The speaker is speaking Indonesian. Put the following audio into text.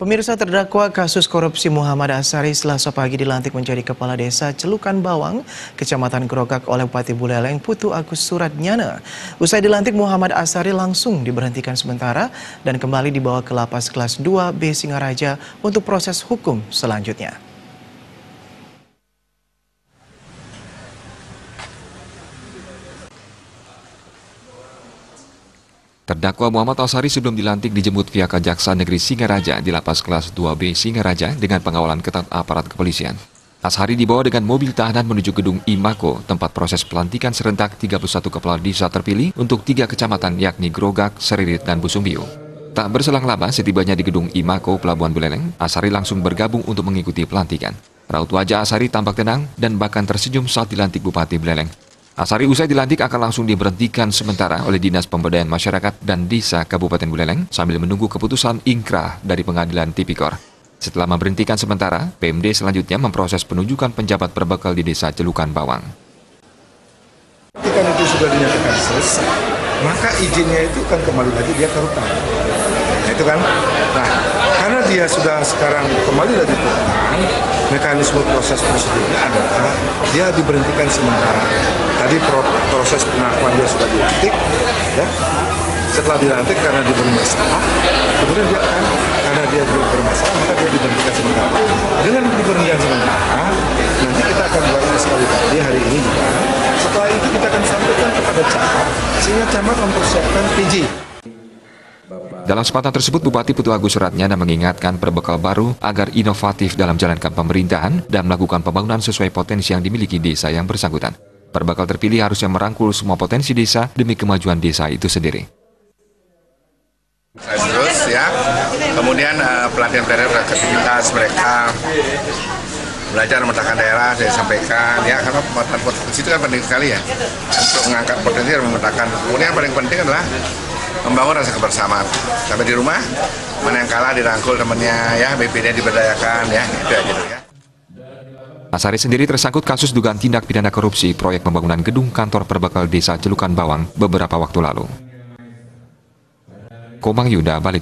Pemirsa, terdakwa kasus korupsi Muhammad Asari Selasa pagi dilantik menjadi Kepala Desa Celukan Bawang, Kecamatan Grogak oleh Bupati Buleleng Putu Agus Suratnyana. Usai dilantik, Muhammad Asari langsung diberhentikan sementara dan kembali dibawa ke Lapas Kelas 2B Singaraja untuk proses hukum selanjutnya. Terdakwa Muhammad Asari sebelum dilantik dijemput pihak Kejaksaan Negeri Singaraja di Lapas Kelas 2B Singaraja dengan pengawalan ketat aparat kepolisian. Asari dibawa dengan mobil tahanan menuju gedung IMAKO, tempat proses pelantikan serentak 31 kepala desa terpilih untuk 3 kecamatan yakni Grogak, Seririt, dan Busumbiu. Tak berselang lama setibanya di gedung IMAKO Pelabuhan Buleleng, Asari langsung bergabung untuk mengikuti pelantikan. Raut wajah Asari tampak tenang dan bahkan tersenyum saat dilantik Bupati Buleleng. Asari usai dilantik akan langsung diberhentikan sementara oleh Dinas Pemberdayaan Masyarakat dan Desa Kabupaten Buleleng sambil menunggu keputusan ingkrah dari Pengadilan Tipikor. Setelah memberhentikan sementara, PMD selanjutnya memproses penunjukan penjabat berbekal di Desa Celukan Bawang. Ketika itu sudah dinyatakan selesai, maka izinnya itu kan kembali lagi dia ke hutan. Nah, itu kan. Nah, karena dia sudah sekarang kembali lagi ke hutan, mekanisme proses prosedurnya adalah dia diberhentikan sementara. Tadi proses pengakuan dia sudah dilantik, ya. Setelah dilantik karena dia bermasalah, kemudian dia akan karena dia bermasalah maka dia diberhentikan sementara. Dengan diberhentikan sementara, nanti kita akan buat sekali kali hari ini juga. Setelah itu kita akan sampaikan kepada camat, sehingga camat mempersiapkan PJ. Dalam kesempatan tersebut, Bupati Putu Agus Suratnyana mengingatkan perbekal baru agar inovatif dalam menjalankan pemerintahan dan melakukan pembangunan sesuai potensi yang dimiliki desa yang bersangkutan. Perbekal terpilih harusnya merangkul semua potensi desa demi kemajuan desa itu sendiri. Terus ya, kemudian pelatihan-pelatihan beraktivitas mereka belajar memetakan daerah, saya sampaikan ya, karena pemetaan potensi itu kan penting sekali ya untuk mengangkat potensi dan memetakan. Kemudian yang paling penting adalah membangun rasa kebersamaan. Sampai di rumah, mana yang kalah dirangkul temannya ya, BP-nya diberdayakan ya, itu aja gitu ya. Asari sendiri tersangkut kasus dugaan tindak pidana korupsi proyek pembangunan gedung kantor perbekal Desa Celukan Bawang beberapa waktu lalu. Komang Yuda, Bali.